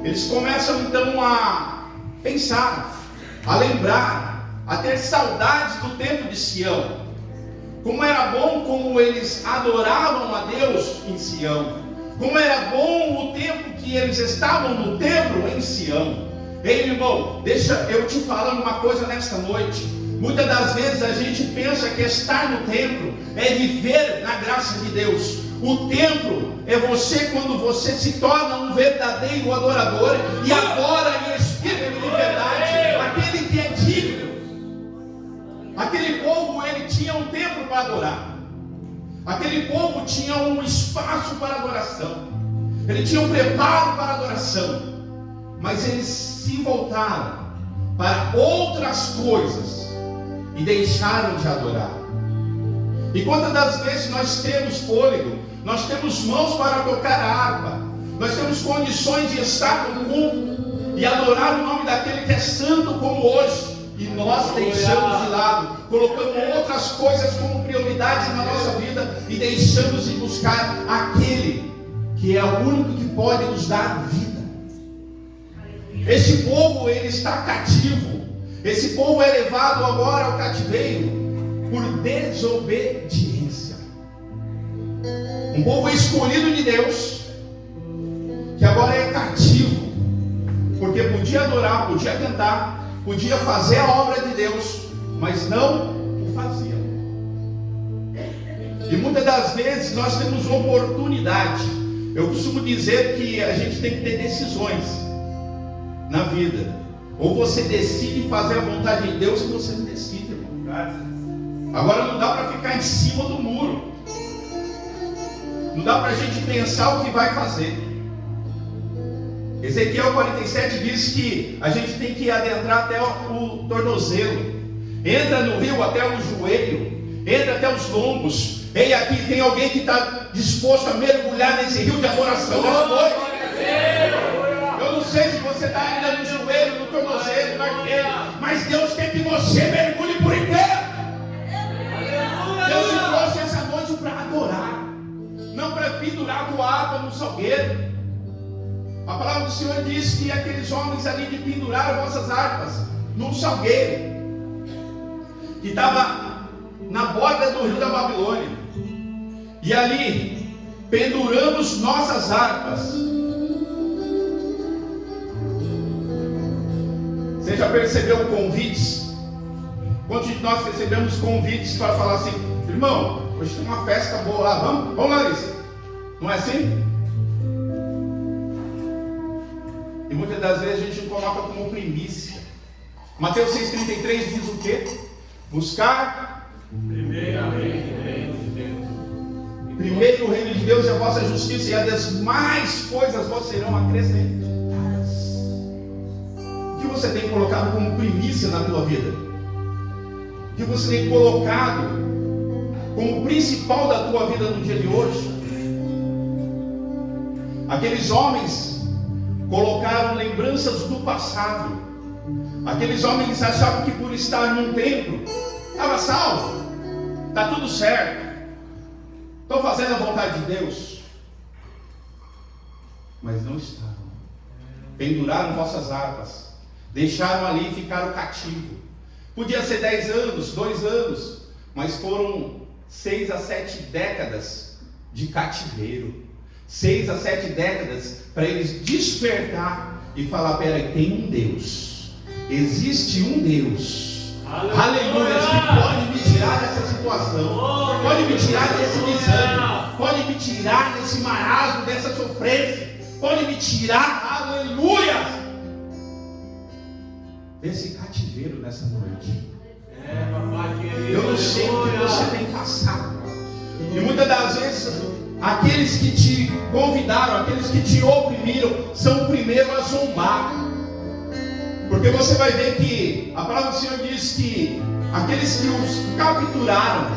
eles começam então a pensar, a lembrar, a ter saudades do templo de Sião. Como era bom como eles adoravam a Deus em Sião. Como era bom o tempo que eles estavam no templo em Sião. Ei, meu irmão, deixa eu te falar uma coisa nesta noite. Muitas das vezes a gente pensa que estar no templo é viver na graça de Deus. O templo é você quando você se torna um verdadeiro adorador e adora em espírito e de verdade, aquele que é digno. Aquele povo, ele tinha um templo para adorar. Aquele povo tinha um espaço para adoração. Ele tinha um preparo para adoração. Mas eles se voltaram para outras coisas e deixaram de adorar. E quantas das vezes nós temos fôlego, nós temos mãos para tocar a harpa, nós temos condições de estar no culto e adorar o nome daquele que é santo como hoje, e nós deixamos de lado, colocamos outras coisas como prioridade na nossa vida e deixamos de buscar aquele que é o único que pode nos dar vida. Esse povo, ele está cativo. Esse povo é levado agora ao cativeiro por desobediência. Um povo escolhido de Deus, que agora é cativo, porque podia adorar, podia cantar, podia fazer a obra de Deus, mas não o fazia. E muitas das vezes nós temos oportunidade. Eu costumo dizer que a gente tem que ter decisões na vida. Ou você decide fazer a vontade de Deus, ou você não decide, irmão. Agora não dá para ficar em cima do muro. Não dá para a gente pensar o que vai fazer. Ezequiel 47 diz que a gente tem que adentrar até o tornozelo. Entra no rio até o joelho. Entra até os lombos. Ei, aqui tem alguém que está disposto a mergulhar nesse rio de adoração nessa noite. Eu não sei se você está ainda no joelho, no tornozelo, naquele, mas Deus quer que você mergulhe por inteiro. Deus te trouxe essa noite para adorar, não para pendurar tua harpa no salgueiro. A palavra do Senhor diz que aqueles homens ali de pendurar vossas harpas num salgueiro, que estava na borda do rio da Babilônia, e ali penduramos nossas harpas. Você já percebeu convites? Quantos de nós recebemos convites para falar assim: irmão, hoje tem uma festa boa lá, vamos Larissa? Não é assim? E muitas das vezes a gente não coloca como primícia. Mateus 6,33 diz o quê? Buscar primeiro o reino de Deus e a vossa justiça, e as demais coisas vos serão acrescentadas. O que você tem colocado como primícia na tua vida? O que você tem colocado como principal da tua vida no dia de hoje? Aqueles homens colocaram lembranças do passado. Aqueles homens achavam que por estar num templo estava salvo, está tudo certo, estou fazendo a vontade de Deus. Mas não estavam. Penduraram vossas harpas, deixaram ali e ficaram cativos. Podia ser 10 anos, 2 anos, mas foram 6 a 7 décadas de cativeiro. 6 a 7 décadas para eles despertar e falar: peraí, tem um Deus, existe um Deus, aleluia, que pode me tirar dessa situação, pode me tirar desse desânimo, pode me tirar desse marasmo, dessa sofrência, pode me tirar, aleluia, desse cativeiro nessa noite. Eu não sei o que você tem passado, e muitas das vezes aqueles que te convidaram, aqueles que te oprimiram, são o primeiro a zombar. Porque você vai ver que a palavra do Senhor diz que aqueles que os capturaram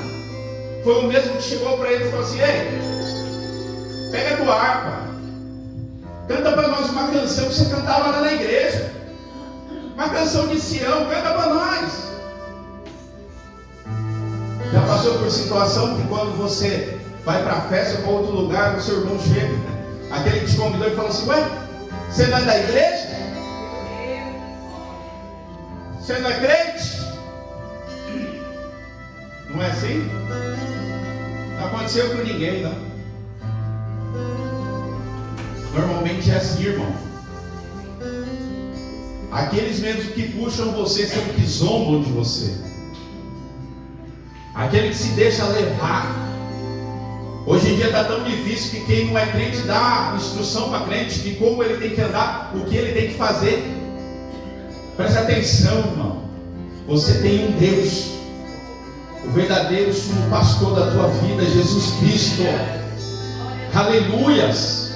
foi o mesmo que chegou para eles e falou assim: ei, pega a tua harpa, canta para nós uma canção que você cantava lá na igreja, uma canção de Sião, canta para nós. Já passou por situação que quando você vai para a festa ou para outro lugar, o seu irmão chega, aquele que te convidou, e fala assim: ué, Você não é da igreja? Você não é crente? Não é assim? Não aconteceu com ninguém, não. Normalmente é assim, irmão. Aqueles mesmo que puxam você são que zombam de você. Aquele que se deixa levar. Hoje em dia está tão difícil que quem não é crente dá instrução para crente de como ele tem que andar, o que ele tem que fazer. Preste atenção, irmão. Você tem um Deus, o verdadeiro sumo pastor da tua vida, Jesus Cristo. Aleluias.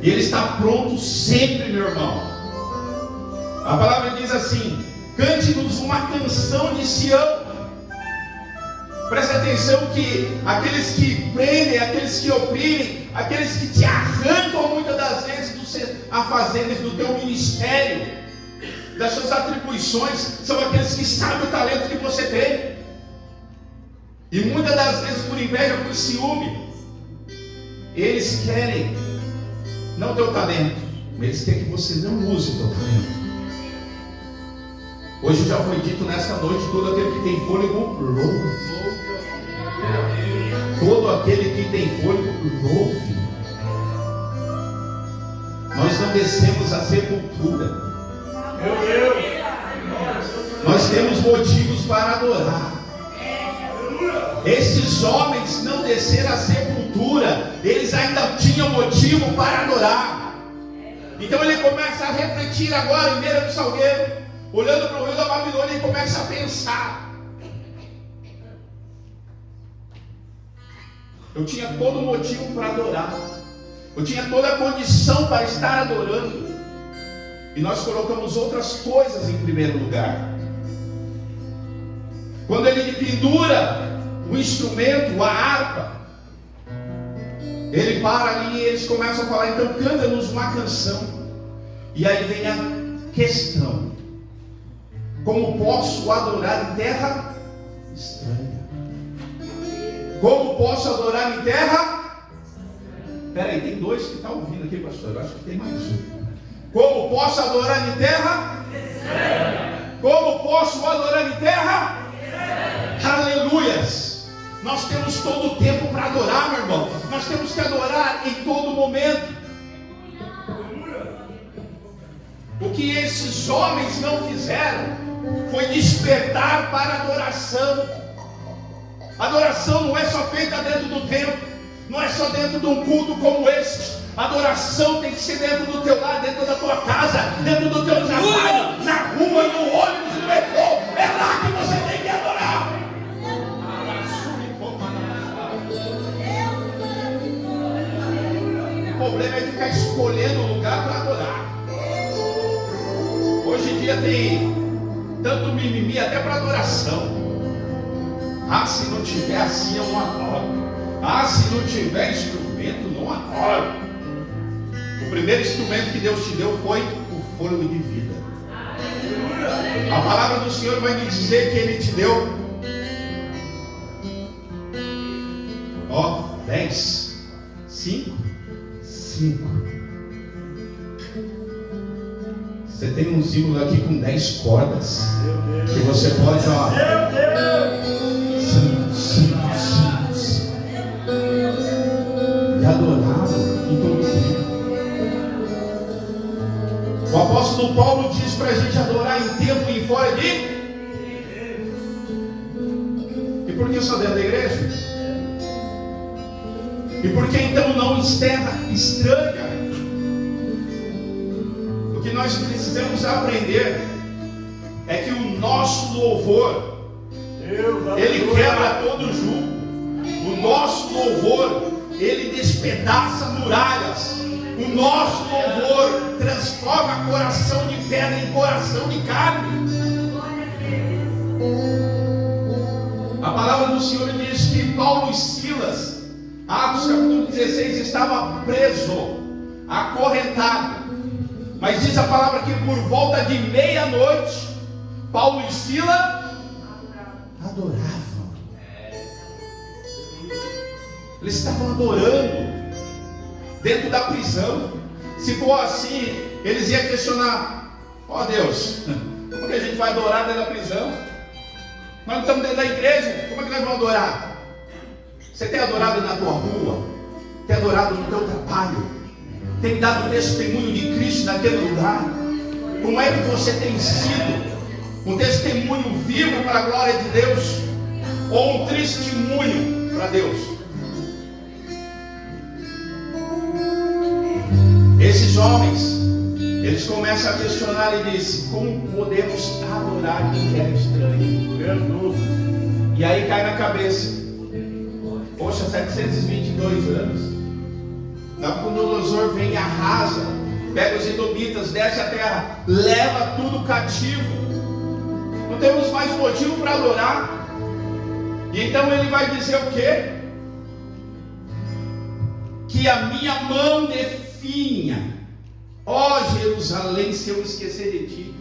E Ele está pronto sempre, meu irmão. A palavra diz assim: cante-nos uma canção de Sião. Preste atenção que aqueles que prendem, aqueles que oprimem, aqueles que te arrancam muitas das vezes dos afazeres do teu ministério, das suas atribuições, são aqueles que sabem o talento que você tem. E muitas das vezes por inveja, por ciúme, eles querem não teu talento, eles querem que você não use teu talento. Hoje já foi dito nesta noite: todo aquele que tem fôlego, louve. Todo aquele que tem fôlego, louve. Nós não descemos à sepultura. Meu Deus. Nós temos motivos para adorar. Esses homens não desceram à sepultura, eles ainda tinham motivo para adorar. Então ele começa a refletir agora em beira do salgueiro, olhando para o rio da Babilônia, e começa a pensar: eu tinha todo motivo para adorar, eu tinha toda a condição para estar adorando, e nós colocamos outras coisas em primeiro lugar. Quando ele pendura o instrumento, a harpa, ele para ali e eles começam a falar: então canta-nos uma canção. E aí vem a questão: como posso adorar em terra estranha? Como posso adorar em terra? Peraí, tem dois que estão ouvindo aqui, pastor. Eu acho que tem mais um. Como posso adorar em terra estranha? Como posso adorar em terra estranha? Aleluias! Nós temos todo o tempo para adorar, meu irmão. Nós temos que adorar em todo momento. O que esses homens não fizeram foi despertar para a adoração. Adoração não é só feita dentro do templo, não é só dentro de um culto como este. Adoração tem que ser dentro do teu lar, dentro da tua casa, dentro do teu trabalho, na rua, no ônibus, no metrô. É lá que você tem que adorar. O problema é ficar escolhendo um lugar para adorar. Hoje em dia tem tanto mimimi até para adoração. Ah, se não tiver assim eu não adoro. Ah, se não tiver instrumento, não adoro. O primeiro instrumento que Deus te deu foi o fôlego de vida. A palavra do Senhor vai me dizer que Ele te deu 10, 5. Você tem um símbolo aqui com 10 cordas, que você pode, e adorá-lo em todo o tempo. O apóstolo Paulo diz para a gente adorar em tempo e fora de. E por que só dentro da igreja? E por que então não terra estranha? O que nós precisamos aprender é que o nosso louvor, ele quebra todo jugo. O nosso louvor, ele despedaça muralhas. O nosso louvor transforma coração de pedra em coração de carne. A palavra do Senhor diz que Paulo e Silas, Atos capítulo 16, estava preso, acorrentado. Mas diz a palavra que por volta de meia-noite, Paulo e Silas adoravam. Eles estavam adorando dentro da prisão. Se for assim, Eles iam questionar: ó Deus, como que a gente vai adorar dentro da prisão? Nós não estamos dentro da igreja, como é que nós vamos adorar? Você tem adorado na tua rua? Tem adorado no teu trabalho? Tem dado testemunho de Cristo naquele lugar? Como é que você tem sido? Um testemunho vivo para a glória de Deus? Ou um testemunho para Deus? Esses homens, eles começam a questionar e dizem: como podemos adorar em terra estranha? E aí cai na cabeça: poxa, 722 anos, Nabucodonosor vem e arrasa, pega os edomitas, desce a terra, leva tudo cativo. Não temos mais motivo para adorar. E então ele vai dizer o quê? Que a minha mão definha, ó Jerusalém, se eu esquecer de ti.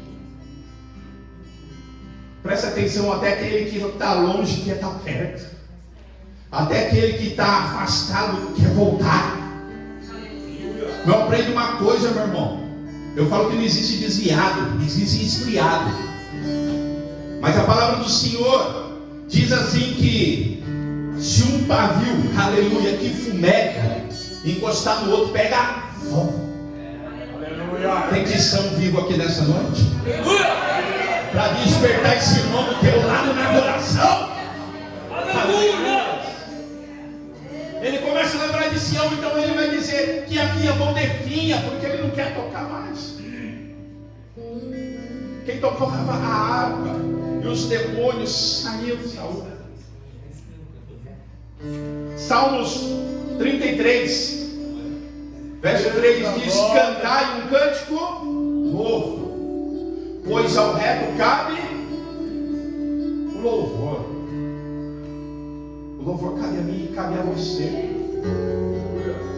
Presta atenção, até aquele que está longe quer estar perto, até aquele que está afastado quer voltar. Não aprende uma coisa, meu irmão. Eu falo que não existe desviado, existe esfriado. Mas a palavra do Senhor diz assim que se um pavio, aleluia, que fumega, encostar no outro, pega fogo. Tem cristão vivo aqui nessa noite para despertar esse irmão do teu lado na adoração. Aleluia. Ele começa a lembrar de Sião, então ele vai dizer que a minha mão definha, porque ele não quer tocar mais. Quem tocava a harpa e os demônios saíam de Saúl. Salmos 33, verso 3 diz: cantai um cântico novo, pois ao reto cabe o louvor. O louvor cabe a mim e cabe a você.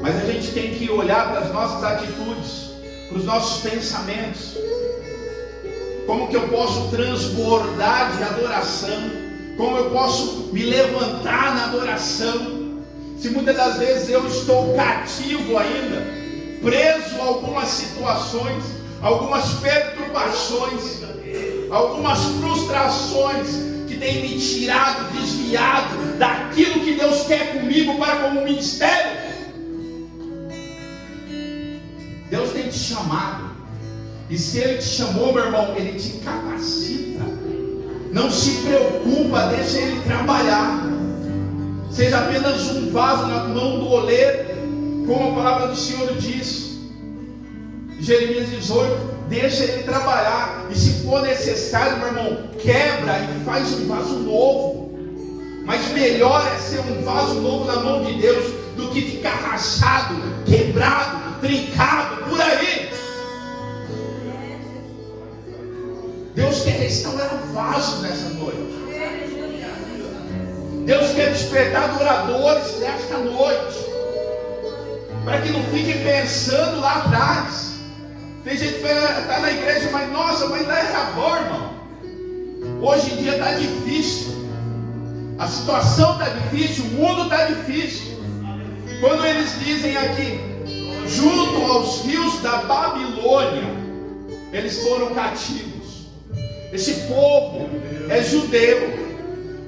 Mas a gente tem que olhar para as nossas atitudes, para os nossos pensamentos. Como que eu posso transbordar de adoração? Como eu posso me levantar na adoração? Se muitas das vezes eu estou cativo ainda, preso a algumas situações, algumas perturbações, algumas frustrações que têm me tirado, desviado daquilo que Deus quer comigo para como ministério. Deus tem te chamado. E se Ele te chamou, meu irmão, Ele te capacita. Não se preocupa, deixa Ele trabalhar. Seja apenas um vaso na mão do oleiro, como a palavra do Senhor diz. Jeremias 18, deixa Ele trabalhar. E se for necessário, meu irmão, quebra e faz um vaso novo. Mas melhor é ser um vaso novo na mão de Deus do que ficar rachado, quebrado, trincado por aí. Deus quer restaurar vasos nessa noite. Deus quer despertar adoradores nesta noite, para que não fiquem pensando lá atrás. Tem gente que está na igreja, mas nossa, mas lá era bom, irmão. Hoje em dia está difícil. A situação está difícil, o mundo está difícil. Quando eles dizem aqui, junto aos rios da Babilônia, eles foram cativos. Esse povo é judeu.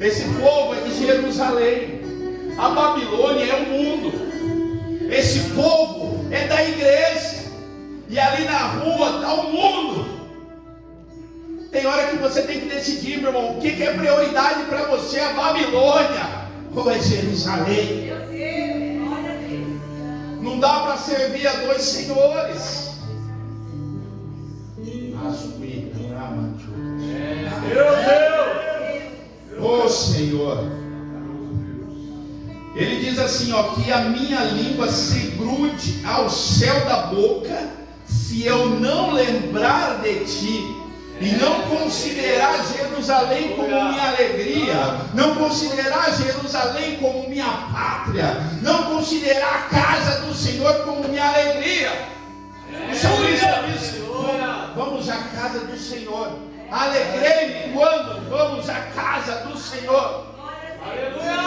Esse povo é de Jerusalém. A Babilônia é o mundo. Esse povo é da igreja. E ali na rua está o mundo. Tem hora que você tem que decidir, meu irmão, o que é prioridade para você, a Babilônia ou é Jerusalém? Não dá para servir a dois senhores. Meu Deus! Oh Senhor! Ele diz assim, ó, que a minha língua se grude ao céu da boca, se eu não lembrar de ti, e não considerar Jerusalém como minha alegria, não considerar Jerusalém como minha pátria, não considerar a casa do Senhor como minha alegria. O salmista diz, vamos à casa do Senhor. Alegrei-me quando vamos à casa do Senhor. Aleluia!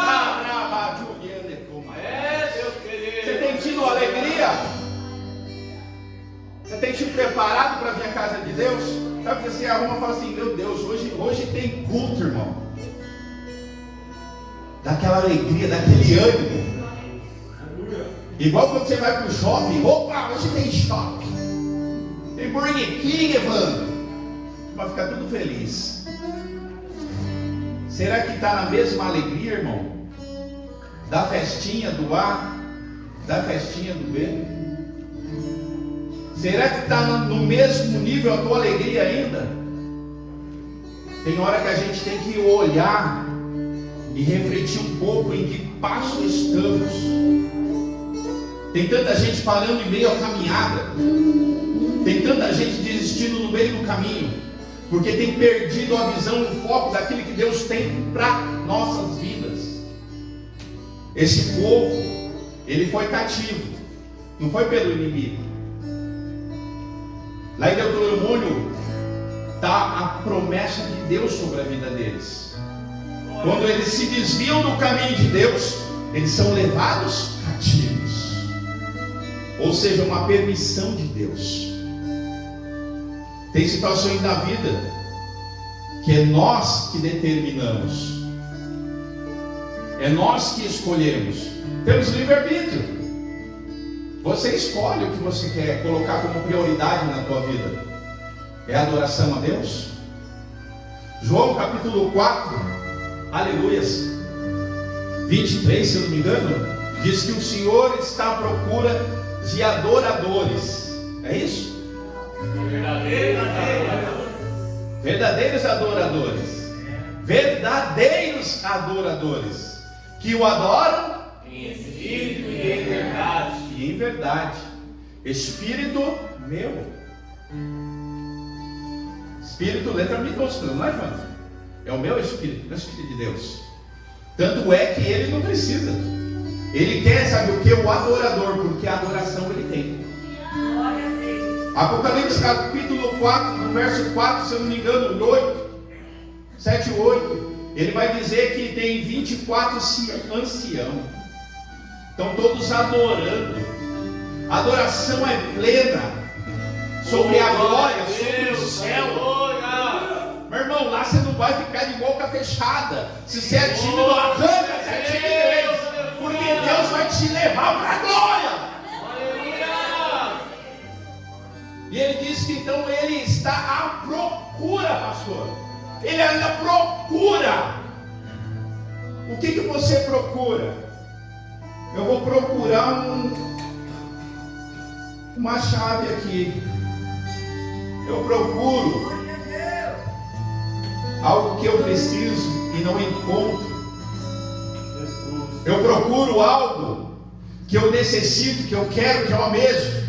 Você tem tido alegria? Você tem te preparado para vir à casa de Deus? Sabe que você arruma e fala assim, meu Deus, hoje tem culto, irmão. Daquela alegria, daquele ânimo. Igual quando você vai para o shopping, opa, hoje tem shopping. Tem Burger King, Evandro. Vai ficar tudo feliz. Será que está na mesma alegria, irmão? Da festinha do A, da festinha do B? Será que está no mesmo nível a tua alegria ainda? Tem hora que a gente tem que olhar e refletir um pouco em que passo estamos. Tem tanta gente parando em meio à caminhada. Tem tanta gente desistindo no meio do caminho, porque tem perdido a visão e o foco daquilo que Deus tem para nossas vidas. Esse povo, ele foi cativo, não foi pelo inimigo. Lá em Deuteronômio está a promessa de Deus sobre a vida deles. Quando eles se desviam do caminho de Deus, eles são levados cativos. Ou seja, uma permissão de Deus. Tem situações na vida que é nós que determinamos. É nós que escolhemos. Temos livre-arbítrio. Você escolhe o que você quer colocar como prioridade na tua vida. É a adoração a Deus? João capítulo 4, aleluias, 23, se eu não me engano, diz que o Senhor está à procura de adoradores. É isso? Verdadeiros adoradores. Verdadeiros adoradores. Que o adoram em espírito e em verdade. E em verdade. Espírito meu. Espírito, letra minúscula, não é, Evandro? É o meu espírito, não é o espírito de Deus. Tanto é que ele não precisa. Ele quer, sabe o que? O adorador, porque a adoração ele tem. Apocalipse capítulo 4, no verso 4, se eu não me engano, 8, 7 e 8, ele vai dizer que tem 24 anciãos. Estão todos adorando. A adoração é plena sobre a glória, sobre o céu. Meu irmão, lá você não vai ficar de boca fechada. Se você é tímido, arranca essa timidez, porque Deus vai te levar para a glória. E ele diz que então ele está à procura, pastor. Ele ainda procura. O que você procura? Eu vou procurar uma chave aqui. Eu procuro algo que eu preciso e não encontro. Eu procuro algo que eu necessito, que eu quero, que eu almejo.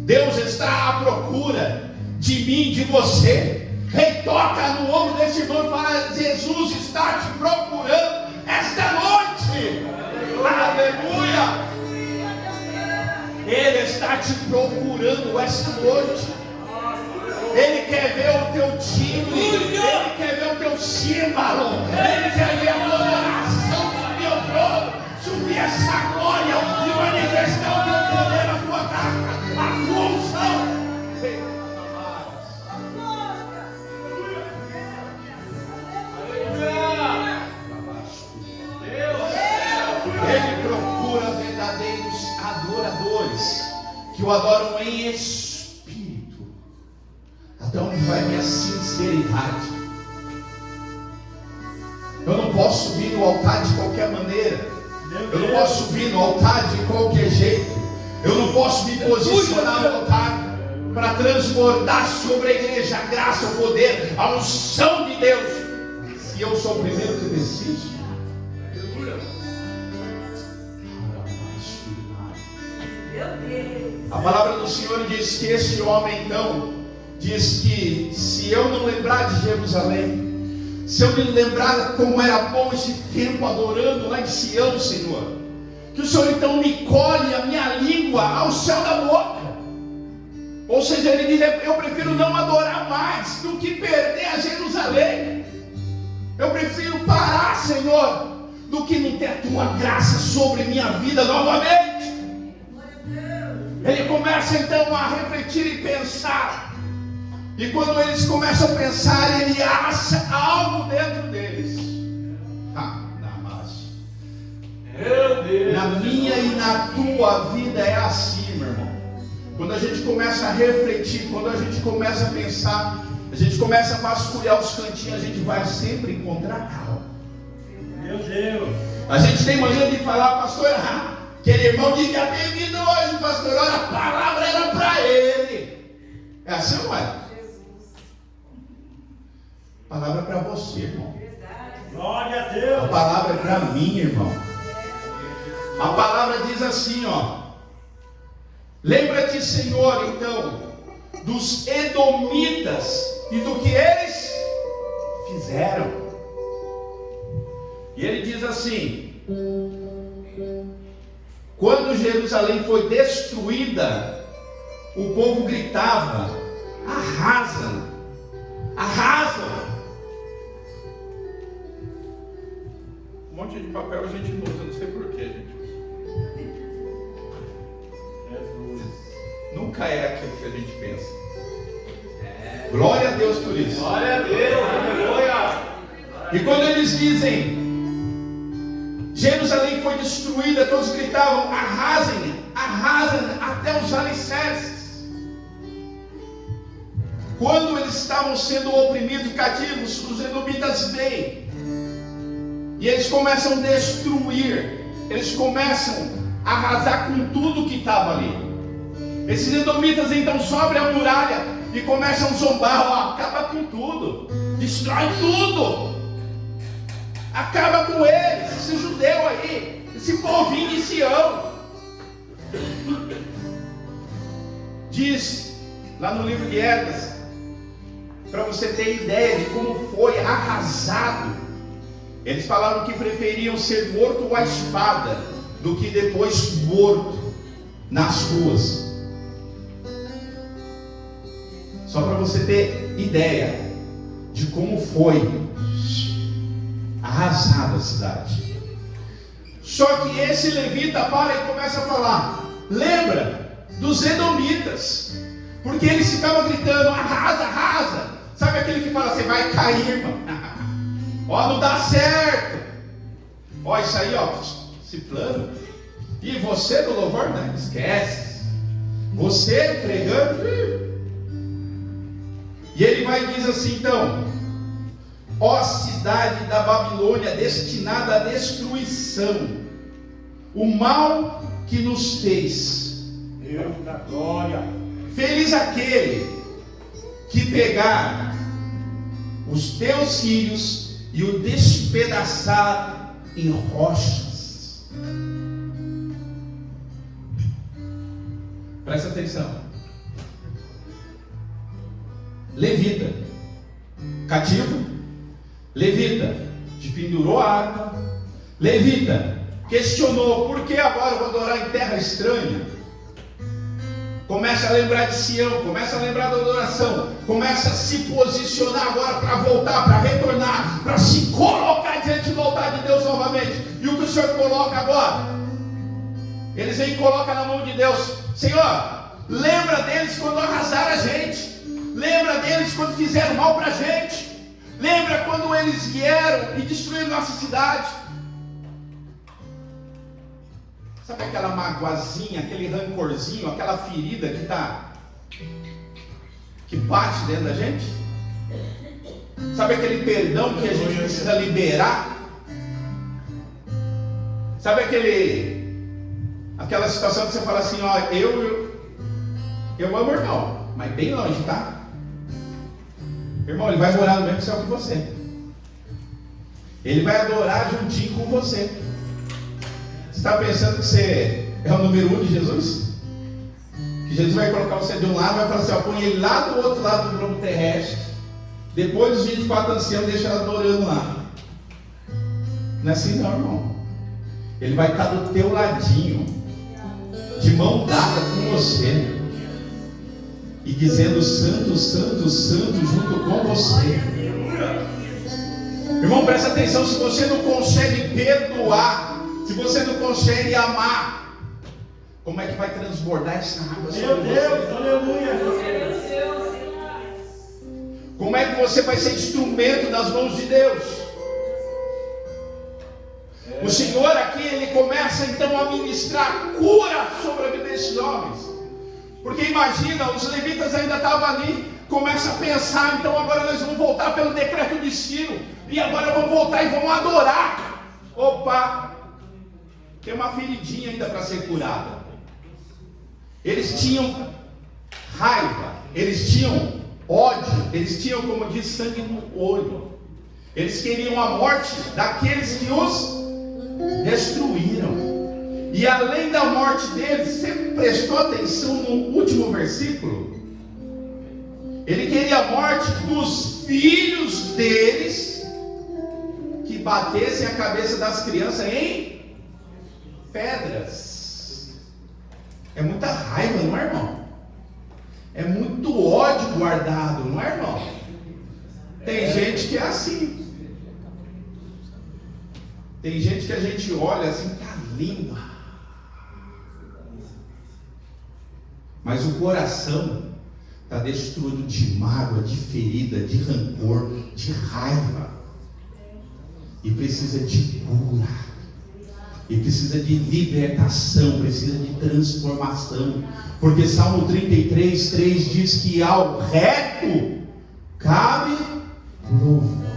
Deus está à procura de mim, de você. Quem toca no ombro desse irmão e fala: Jesus está te procurando esta noite. Aleluia. Ele está te procurando esta noite. Ele quer ver o teu timbre. Ele quer ver o teu símbolo. Ele quer ver a tua oração subir ao trono, subir essa glória e manifestar o teu poder, a tua graça, a tua unção. Ele procura verdadeiros adoradores que o adoram em espírito. Até onde vai minha sinceridade? Eu não posso subir no altar de qualquer maneira. Eu não posso subir no altar de qualquer jeito. Eu não posso me posicionar no altar para transbordar sobre a igreja a graça, o poder, a unção de Deus, se eu sou o primeiro que preciso. A palavra do Senhor diz que esse homem então diz que se eu não lembrar de Jerusalém, se eu me lembrar como era bom esse tempo adorando lá em Sião, Senhor, que o Senhor então me colhe a minha língua ao céu da boca. Ou seja, ele diz: eu prefiro não adorar mais do que perder a Jerusalém. Eu prefiro parar, Senhor, do que não ter a tua graça sobre minha vida novamente. Ele começa então a refletir e pensar. E quando eles começam a pensar, ele acha algo dentro deles. Meu Deus. Na minha e na tua vida é assim, meu irmão. Quando a gente começa a refletir, quando a gente começa a pensar, a gente começa a vasculhar os cantinhos, a gente vai sempre encontrar algo. Meu Deus. A gente tem mania de falar, pastor, aquele irmão devia ter vindo hoje, pastor, olha, a palavra era para ele. É assim ou não é? A palavra é para você, irmão. Glória a Deus. A palavra é para mim, irmão. A palavra diz assim, ó. Lembra-te, Senhor, então, dos edomitas e do que eles fizeram. E ele diz assim: quando Jerusalém foi destruída, o povo gritava: arrasa, arrasa. Um monte de papel a gente não usa, não sei porquê, gente. Nunca é aquilo que a gente pensa. Glória a Deus por isso. Glória a Deus. Aleluia. E quando eles dizem Jerusalém foi destruída, todos gritavam: arrasem, arrasem até os alicerces. Quando eles estavam sendo oprimidos, cativos, os edomitas vêm e eles começam a destruir, eles começam a arrasar com tudo que estava ali. Esses edomitas então sobem a muralha e começam a zombar: ó, acaba com tudo, destrói tudo, acaba com eles, esse judeu aí, esse povinho de Sião. Diz lá no livro de Esdras, para você ter ideia de como foi arrasado. Eles falaram que preferiam ser morto à espada do que depois morto nas ruas. Só para você ter ideia de como foi arrasada a cidade. Só que esse levita para e começa a falar: lembra dos edomitas, porque eles ficavam gritando: arrasa, arrasa. Sabe aquele que fala: você vai cair, irmão? Ó, não dá certo. Ó, isso aí, ó, esse plano. E você do louvor, não esquece. Você pregando. E ele vai e diz assim então: ó cidade da Babilônia, destinada à destruição, o mal que nos fez. Deus da glória. Feliz aquele que pegar os teus filhos e o despedaçar em rochas. Presta atenção. Levita, cativo. Levita, te pendurou a arma. Levita, questionou: por que agora eu vou adorar em terra estranha? Começa a lembrar de Sião, começa a lembrar da adoração, começa a se posicionar agora para voltar, para retornar, para se colocar diante do altar de Deus novamente. E o que o Senhor coloca agora? Eles vêm e colocam na mão de Deus: Senhor, lembra deles quando arrasaram a gente. Lembra deles quando fizeram mal para a gente. Lembra quando eles vieram e destruíram nossa cidade. Sabe aquela magoazinha, aquele rancorzinho, aquela ferida que bate dentro da gente? Sabe aquele perdão que a gente precisa liberar? Sabe aquela situação que você fala assim: ó, eu amo o irmão, mas bem longe, tá? Irmão, ele vai morar no mesmo céu que você. Ele vai adorar juntinho com você. Você está pensando que você é o número 1 de Jesus? Que Jesus vai colocar você de um lado e vai falar assim: ó, põe ele lá do outro lado do globo terrestre. Depois dos 24 anciãos, deixa ele adorando lá. Não é assim não, irmão. Ele vai estar do teu ladinho, de mão dada com você, e dizendo: santo, santo, santo, junto com você. Irmão, presta atenção: se você não consegue perdoar, se você não consegue amar, como é que vai transbordar essa água sobre Meu Deus, você? aleluia. Como é que você vai ser instrumento das mãos de Deus? O Senhor aqui, Ele começa então a ministrar cura sobre a vida desses homens. Porque imagina, os levitas ainda estavam ali, começa a pensar, então agora nós vamos voltar pelo decreto de Ciro, e agora vamos voltar e vamos adorar. Opa, tem uma feridinha ainda para ser curada. Eles tinham raiva, eles tinham ódio, eles tinham, como diz, sangue no olho. Eles queriam a morte daqueles que os destruíram. E além da morte deles, você prestou atenção no último versículo? Ele queria a morte dos filhos deles, que batessem a cabeça das crianças em pedras. É muita raiva, não é, irmão? É muito ódio guardado, não é, irmão? Tem gente que é assim. Tem gente que a gente olha assim, tá lindo. Mas o coração está destruído de mágoa, de ferida, de rancor, de raiva. E precisa de cura. E precisa de libertação, precisa de transformação. Porque Salmo 33:3 diz que ao reto cabe louvor.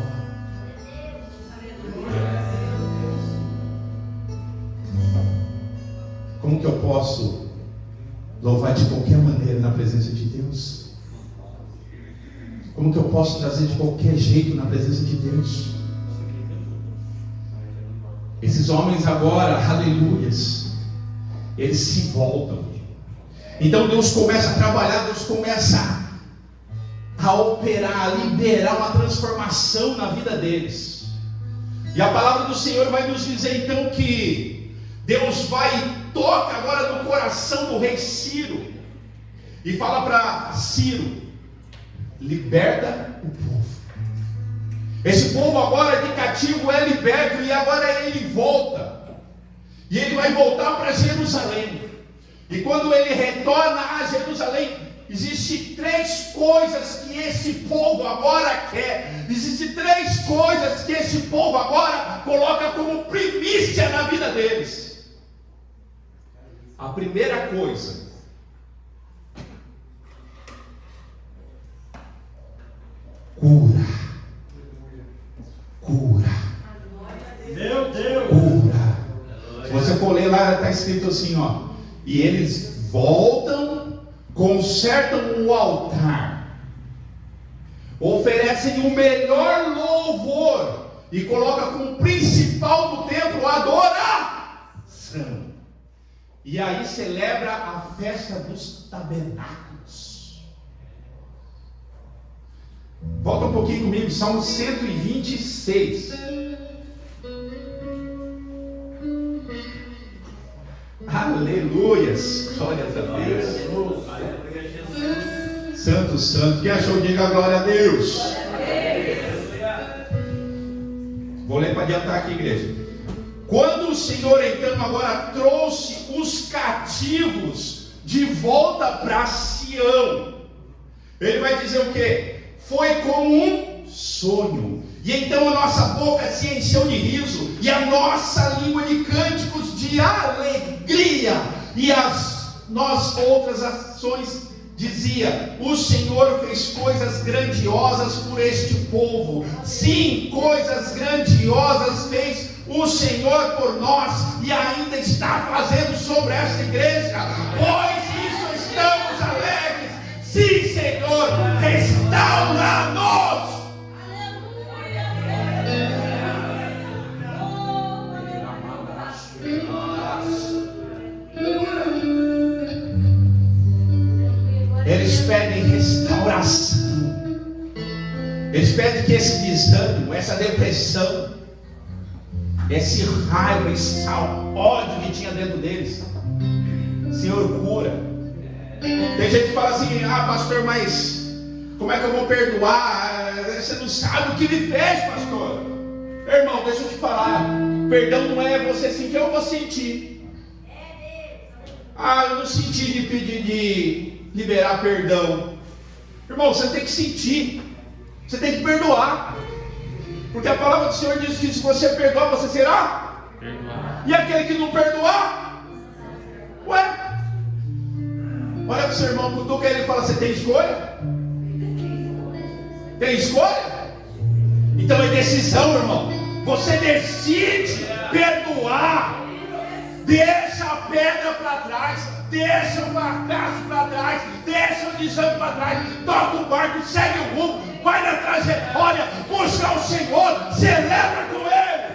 Como que eu posso louvar de qualquer maneira na presença de Deus? Como que eu posso trazer de qualquer jeito na presença de Deus? Esses homens agora, aleluias, eles se voltam. Então Deus começa a trabalhar, Deus começa a operar, a liberar uma transformação na vida deles. E a palavra do Senhor vai nos dizer então que Deus vai e toca agora no coração do rei Ciro e fala para Ciro: liberta o povo. Esse povo agora de cativo é liberto, e agora ele volta, e ele vai voltar para Jerusalém. E quando ele retorna a Jerusalém, existem 3 coisas que esse povo agora quer. Existem 3 coisas que esse povo agora coloca como primícia na vida deles. A primeira coisa: cura. Cura. Meu Deus. Cura. Se você for ler lá, está escrito assim, ó: e eles voltam, consertam o altar, oferecem o melhor louvor e colocam como principal do templo a adoração. E aí celebra a festa dos tabernáculos. Volta um pouquinho comigo, Salmo 126. Aleluias, glórias a Deus. Santo, santo. Quem achou, diga glória a Deus. Vou ler para adiantar aqui, igreja. Quando o Senhor então agora trouxe os cativos de volta para Sião, Ele vai dizer o quê? Foi como um sonho. E então a nossa boca se encheu de riso, e a nossa língua de cânticos de alegria. E as nossas outras ações dizia: o Senhor fez coisas grandiosas por este povo. Sim, coisas grandiosas fez o Senhor por nós, e ainda está fazendo sobre esta igreja. Pois isso estamos alegres. Sim, Senhor, restaura-nos. Eles pedem restauração. Eles pedem que esse desânimo, essa depressão, esse raiva, esse ódio que tinha dentro deles, Senhor, cura. Tem gente que fala assim: ah, pastor, mas como é que eu vou perdoar? Você não sabe o que me fez, pastor. Irmão, deixa eu te falar, perdão não é você sentir, eu vou sentir. Eu não senti de pedir, de liberar perdão. Irmão, você tem que sentir. Você tem que perdoar. Porque a palavra do Senhor diz que se você perdoar, você será perdoar. E aquele que não perdoar? Ué? Olha para o seu irmão, cutuca ele e fala: você tem escolha? Tem escolha? Então é decisão, irmão. Você decide perdoar. Deixa a pedra para trás, deixa o fracasso para trás, deixa o desânimo para trás, toca o barco, segue o rumo, vai na trajetória, busca o Senhor, celebra com Ele.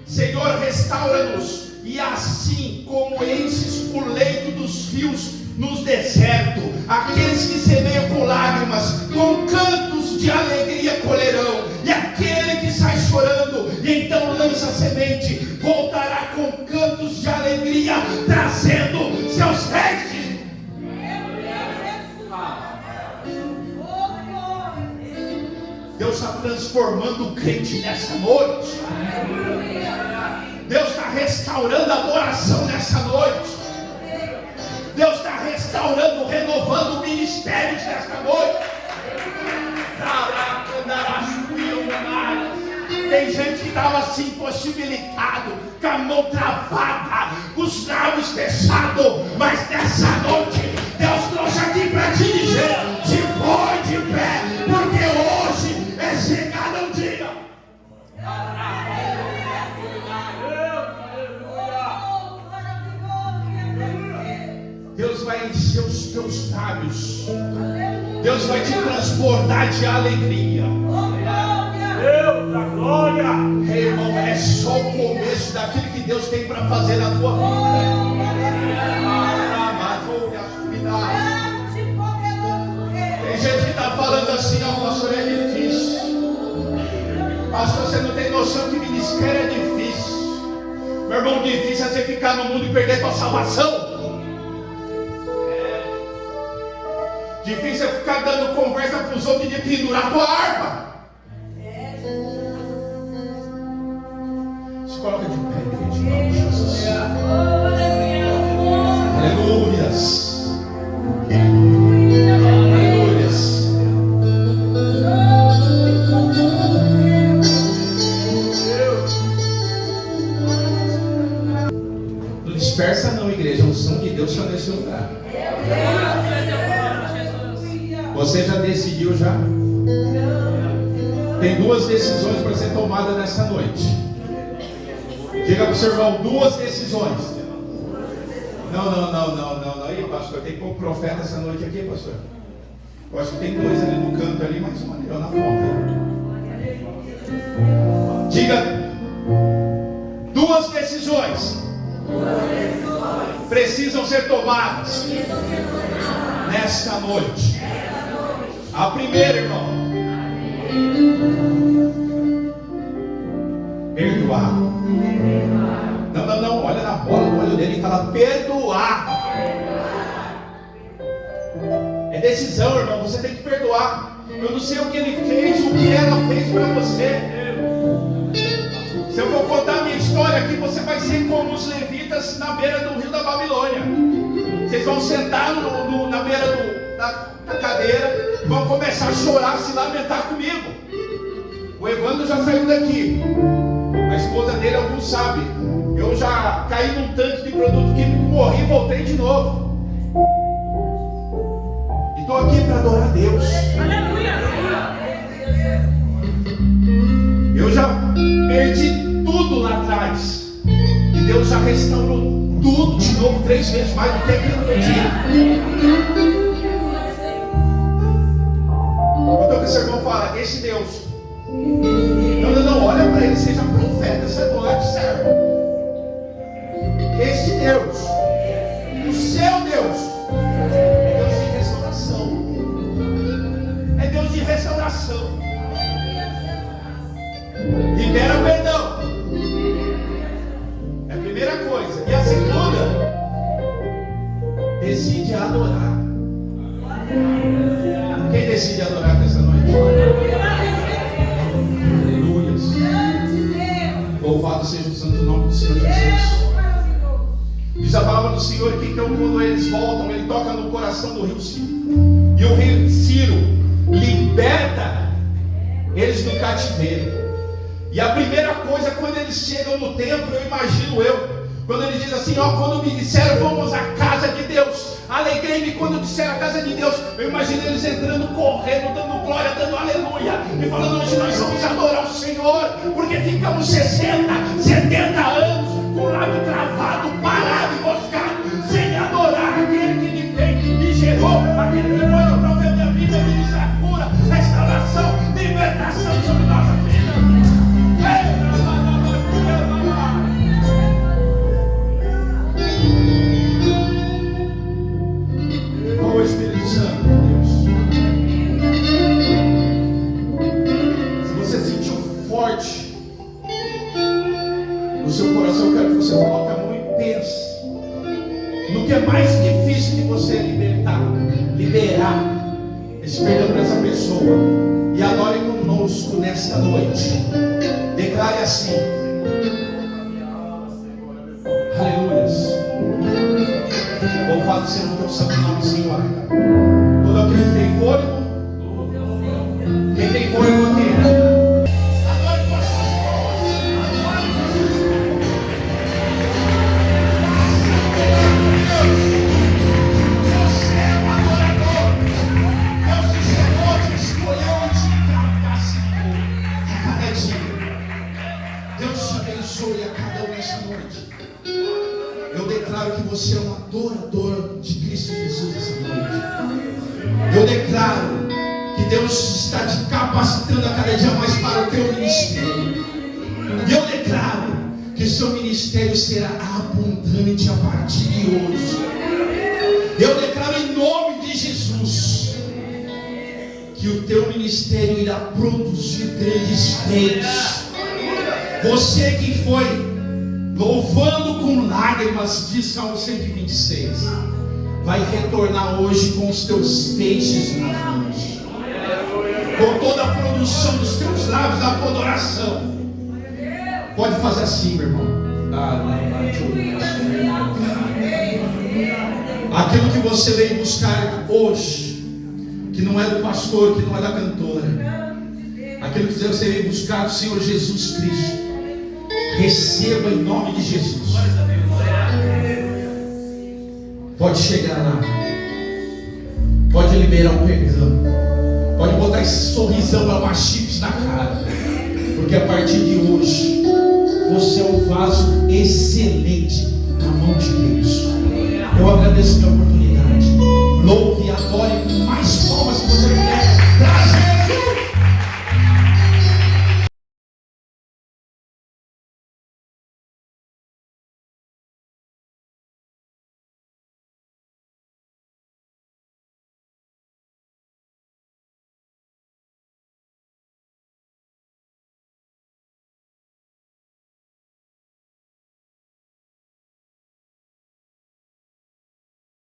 Senhor, restaura-nos, e assim como enches o leito dos rios nos desertos, aqueles que semeiam com lágrimas, com cantos de alegria colherão, e aquele que sai chorando e então lança a semente, voltará com cantos de alegria, trazendo seus restos. Deus está transformando o crente nessa noite. Deus está restaurando a adoração nessa noite. Deus está restaurando, renovando o ministério nesta noite. Tem gente que estava assim, impossibilitado, com a mão travada, com os lábios fechados, mas nessa noite Deus trouxe aqui para te dizer: te põe de pé, porque hoje é chegado o dia. Deus vai encher os teus lábios. Deus vai te transportar de alegria. Deus da glória. Irmão, é só o começo daquilo que Deus tem para fazer na tua vida. Tem gente que está falando assim: pastor, é difícil. Pastor, você não tem noção que ministério é difícil. Meu irmão, difícil é você ficar no mundo e perder a tua salvação. Difícil é ficar dando conversa para os outros e de pendurar a tua harpa. Se coloca de pé, igreja, em nome de Jesus. Aleluias. Aleluias. Não dispersa não, igreja. A unção de Deus está nesse lugar. Você já decidiu já? Tem duas decisões para ser tomada nessa noite. Diga para o seu irmão: duas decisões. Não. Aí, pastor, tem pouco profeta essa noite aqui, pastor. Eu acho que tem dois ali no canto ali, mais um ali na ponta. Diga: duas decisões precisam ser tomadas nesta noite. A primeira, irmão, perdoar. Não, olha na bola no olho dele e fala: perdoar. É decisão, irmão, você tem que perdoar. Eu não sei o que ele fez, o que ela fez para você. Se eu for contar a minha história aqui, você vai ser como os levitas na beira do rio da Babilônia. Vocês vão sentar na beira da cadeira, vão começar a chorar, se lamentar comigo. O Evandro já saiu daqui. A esposa dele, alguns sabem. Eu já caí num tanque de produto químico, morri e voltei de novo. E estou aqui para adorar a Deus. Eu já perdi tudo lá atrás. E Deus já restaurou tudo de novo 3 vezes mais do que aquilo que eu tinha. Então que seu irmão fala: esse Deus. Não, olha para ele, seja profeta essa noite, servo. Esse Deus, o seu Deus, é Deus de restauração. É Deus de restauração. Libera perdão. É a primeira coisa. E a segunda, decide adorar. Quem decide adorar nessa noite? Aleluias. Louvado seja o santo nome do Senhor Jesus. Diz a palavra do Senhor que então quando eles voltam, ele toca no coração do rio Ciro. E o rio Ciro liberta eles do cativeiro. E a primeira coisa, quando eles chegam no templo, eu imagino quando ele diz assim, quando me disseram vamos à casa de Deus, alegrei-me quando disseram a casa de Deus. Eu imagino eles entrando, correndo, dando glória, dando aleluia, e falando, hoje nós vamos adorar o Senhor, porque ficamos 60, 70 anos com o lábio travado, parado, emboscado, sem adorar aquele que me fez e gerou, aquele que pode prover a minha vida, ministrar cura, restauração, libertação sobre nossa vida. Qual o Espírito Santo de Deus? Se você sentiu forte no seu coração, eu quero que você coloque a mão e pense no que é mais difícil de você liberar esse perdão para essa pessoa, e adore conosco nesta noite. Declare assim: aleluias. Louvado seja o teu santo nome, Senhor. Todo aquele que tem fôlego, quem tem fôlego aqui, adore com as suas mãos. Você é um adorador. Deus te chamou, te escolheu e te capacitou a cada dia. Deus te abençoe a cada um nesta noite. Eu declaro que você é um adorador de Cristo Jesus essa noite. Eu declaro que Deus está te capacitando a cada dia mais para o teu ministério. E eu declaro que seu ministério será abundante a partir de hoje. Eu declaro em nome de Jesus que o teu ministério irá produzir grandes feitos. Você que foi louvando com lágrimas, diz Salmo 126, vai retornar hoje com os teus feixes nas mãos, com toda a produção dos teus lábios da tua adoração. Pode fazer assim, meu irmão. Aquilo que você veio buscar hoje, que não é do pastor, que não é da cantora, aquilo que você veio buscar do Senhor Jesus Cristo, receba em nome de Jesus. Pode chegar lá, pode liberar o perdão, pode botar esse sorrisão para chips na cara, porque a partir de hoje você é um vaso excelente na mão de Deus. Eu agradeço a minha oportunidade. Louvo